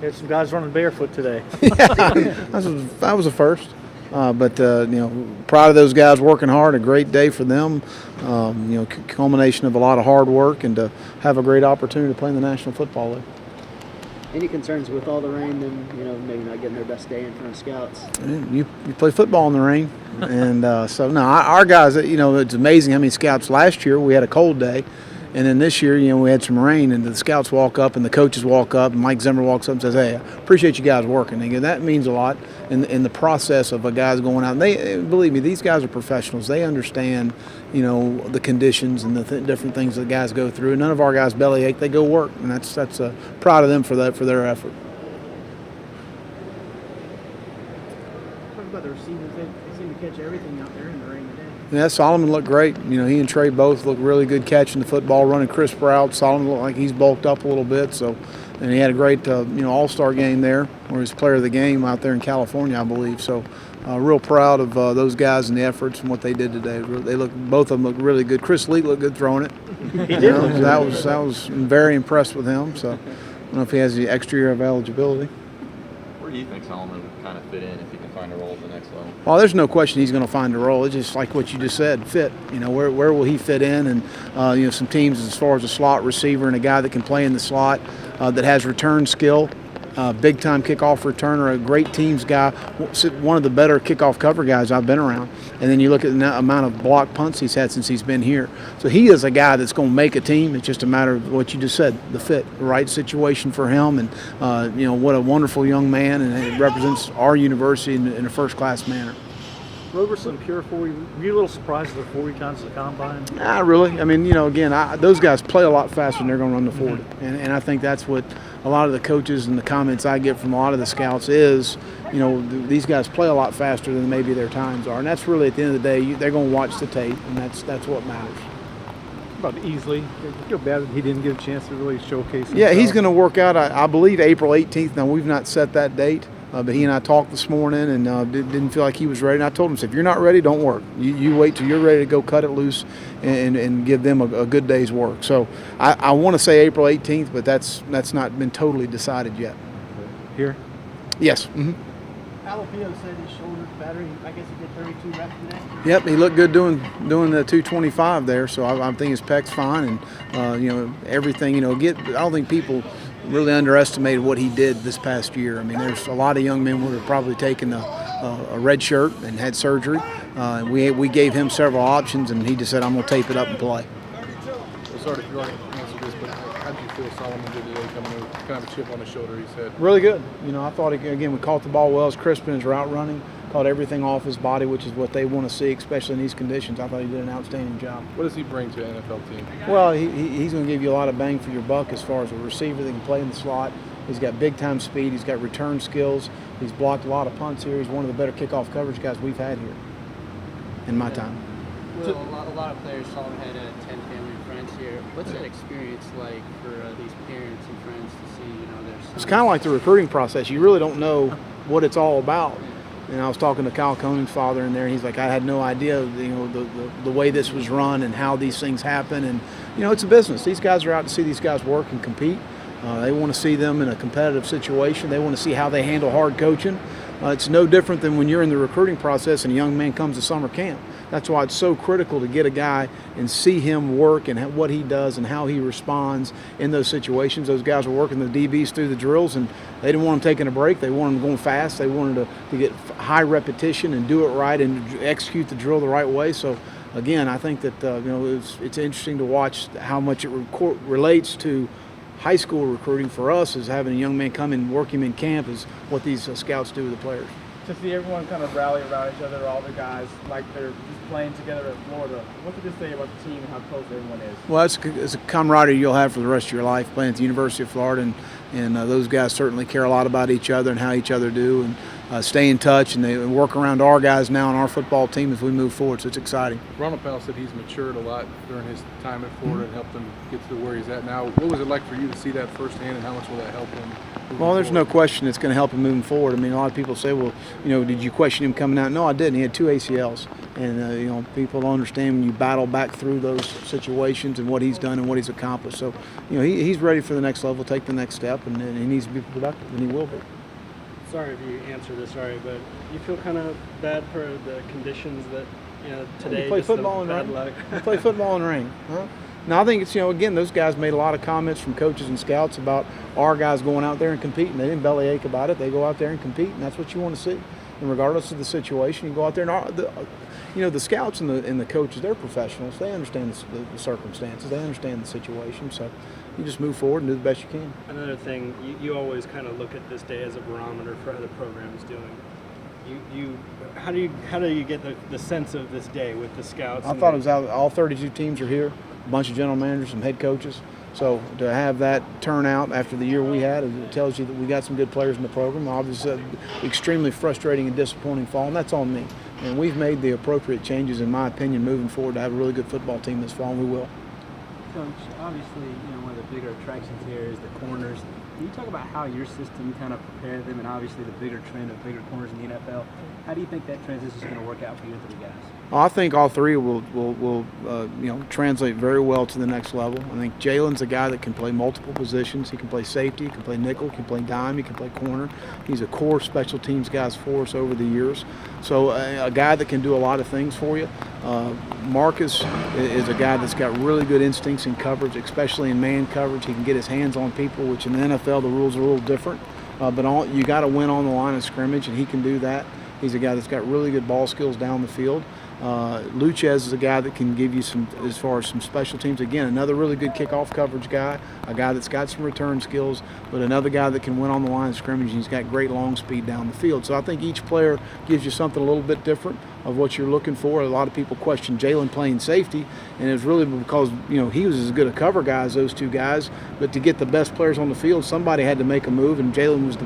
Had some guys running barefoot today. Yeah, that was a first. But proud of those guys working hard. A great day for them. Culmination of a lot of hard work and to have a great opportunity to play in the National Football League. Any concerns with all the rain, then maybe not getting their best day in front of scouts? You play football in the rain, and so no, our guys. It's amazing how many scouts last year we had a cold day. And then this year, we had some rain, and the scouts walk up and the coaches walk up, and Mike Zimmer walks up and says, "Hey, I appreciate you guys working." And that means a lot in the process of a guys going out. And they believe me, these guys are professionals. They understand, the conditions and the different things that guys go through. And none of our guys bellyache; they go work, and that's proud of them for their effort. Talk about the receivers. They seem to catch everything out there in the rain today. Yeah, Solomon looked great. He and Trey both looked really good catching the football, running crisp routes. Solomon looked like he's bulked up a little bit, and he had a great all-star game there, where he's player of the game out there in California, I believe. So, real proud of those guys and the efforts and what they did today. Both of them looked really good. Chris Lee looked good throwing it. He did. That was very impressed with him. So, I don't know if he has the extra year of eligibility. Where do you think Solomon would kind of fit in if he can find a role at the next level? Well, there's no question he's going to find a role. It's just like what you just said, fit. Where will he fit in? And some teams as far as a slot receiver and a guy that can play in the slot, that has return skill, big-time kickoff returner, a great teams guy, one of the better kickoff cover guys I've been around. And then you look at the amount of block punts he's had since he's been here. So he is a guy that's going to make a team. It's just a matter of what you just said, the fit, the right situation for him. And, what a wonderful young man, and it represents our university in a first-class manner. Roberson, pure 40. Were you a little surprised at the 40 times the combine? Not really. I mean, again, those guys play a lot faster than they're going to run the 40. And I think that's what a lot of the coaches and the comments I get from a lot of the scouts is, these guys play a lot faster than maybe their times are. And that's really, at the end of the day, they're going to watch the tape, and that's what matters. About Easley, you feel bad that he didn't get a chance to really showcase himself. Yeah, he's going to work out, I believe, April 18th. Now, we've not set that date. But he and I talked this morning and didn't feel like he was ready. And I told him, if you're not ready, don't work. You wait till you're ready to go cut it loose and give them a good day's work. So I want to say April 18th, but that's not been totally decided yet. Here? Yes. Mm-hmm. Alapio said his shoulder's better. I guess he did 32 reps today. Yep, he looked good doing the 225 there. So I think his pec's fine, and everything. I don't think people really underestimated what he did this past year. I mean, there's a lot of young men would have probably taken a red shirt and had surgery. We gave him several options, and he just said, "I'm going to tape it up and play." Well, sorry if you want to answer this, but how did you feel Solomon did today, coming in with kind of a chip on his shoulder, he said? Really good. I thought, again, we caught the ball well. It was crisp in his route running. Caught everything off his body, which is what they want to see, especially in these conditions. I thought he did an outstanding job. What does he bring to an NFL team? Well, he's going to give you a lot of bang for your buck as far as a receiver that can play in the slot. He's got big-time speed. He's got return skills. He's blocked a lot of punts here. He's one of the better kickoff coverage guys we've had here in my time. Well, a lot of players saw him had 10 family and friends here. What's that experience like for these parents and friends to see, their sons? It's kind of like the recruiting process. You really don't know what it's all about. And I was talking to Kyle Coning's father in there, and he's like, I had no idea, the way this was run and how these things happen. And, it's a business. These guys are out to see these guys work and compete. They want to see them in a competitive situation. They want to see how they handle hard coaching. It's no different than when you're in the recruiting process and a young man comes to summer camp. That's why it's so critical to get a guy and see him work and what he does and how he responds in those situations. Those guys were working the DBs through the drills, and they didn't want them taking a break. They wanted them going fast. They wanted to get high repetition and do it right and execute the drill the right way. So, again, I think that it's interesting to watch how much it relates to high school recruiting for us, is having a young man come and work him in camp, is what these scouts do with the players. To see everyone kind of rally around each other, all the guys, like they're just playing together at Florida. What did this say about the team and how close everyone is? Well, it's a camaraderie you'll have for the rest of your life playing at the University of Florida, and those guys certainly care a lot about each other and how each other do, and stay in touch, and they work around our guys now on our football team as we move forward, so it's exciting. Ronald Powell said he's matured a lot during his time at Florida and helped him get to where he's at now. What was it like for you to see that firsthand, and how much will that help him Well, there's no question it's going to help him moving forward. I mean, a lot of people say, well, did you question him coming out? No, I didn't. He had 2 ACLs. And, people don't understand when you battle back through those situations and what he's done and what he's accomplished. So, he's ready for the next level, take the next step, and he needs to be productive, and he will be. Sorry if you answered this already, but you feel kind of bad for the conditions that, today. You play just the football in bad rain. luck. You play football in rain. Huh? Now, I think it's, again, those guys made a lot of comments from coaches and scouts about our guys going out there and competing. They didn't bellyache about it. They go out there and compete, and that's what you want to see. And regardless of the situation, you go out there and, the scouts and the coaches, they're professionals. They understand the circumstances. They understand the situation. So you just move forward and do the best you can. Another thing, you always kind of look at this day as a barometer for how the program is doing. How do you get the sense of this day with the scouts? I thought it was all 32 teams are here, a bunch of general managers, some head coaches. So to have that turnout after the year we had, it tells you that we got some good players in the program. Obviously, extremely frustrating and disappointing fall, and that's on me. And we've made the appropriate changes, in my opinion, moving forward to have a really good football team this fall, and we will. Coach, obviously, one of the bigger attractions here is the corners. Can you talk about how your system kind of prepared them, and obviously the bigger trend of bigger corners in the NFL? How do you think that transition is going to work out for you three guys? Well, I think all three will translate very well to the next level. I think Jalen's a guy that can play multiple positions. He can play safety, he can play nickel, he can play dime, he can play corner. He's a core special teams guy for us over the years. So a guy that can do a lot of things for you. Marcus is a guy that's got really good instincts in coverage, especially in man coverage. He can get his hands on people, which in the NFL the rules are a little different. But you got to win on the line of scrimmage, and he can do that. He's a guy that's got really good ball skills down the field. Luchez is a guy that can give you some, as far as some special teams. Again, another really good kickoff coverage guy, a guy that's got some return skills, but another guy that can win on the line of scrimmage. He's got great long speed down the field. So I think each player gives you something a little bit different of what you're looking for. A lot of people question Jalen playing safety, and it's really because he was as good a cover guy as those two guys. But to get the best players on the field, somebody had to make a move, and Jalen was the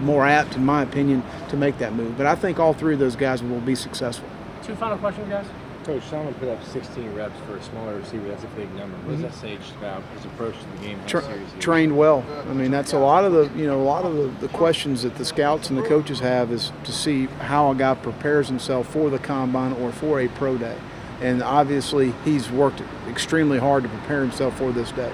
more apt, in my opinion, to make that move. But I think all three of those guys will be successful. 2 final questions, guys. Coach, Solomon put up 16 reps for a smaller receiver. That's a big number. What does that say just about his approach to the game? How serious he is? Trained well. I mean, that's a lot of the questions that the scouts and the coaches have is to see how a guy prepares himself for the combine or for a pro day. And obviously, he's worked extremely hard to prepare himself for this day.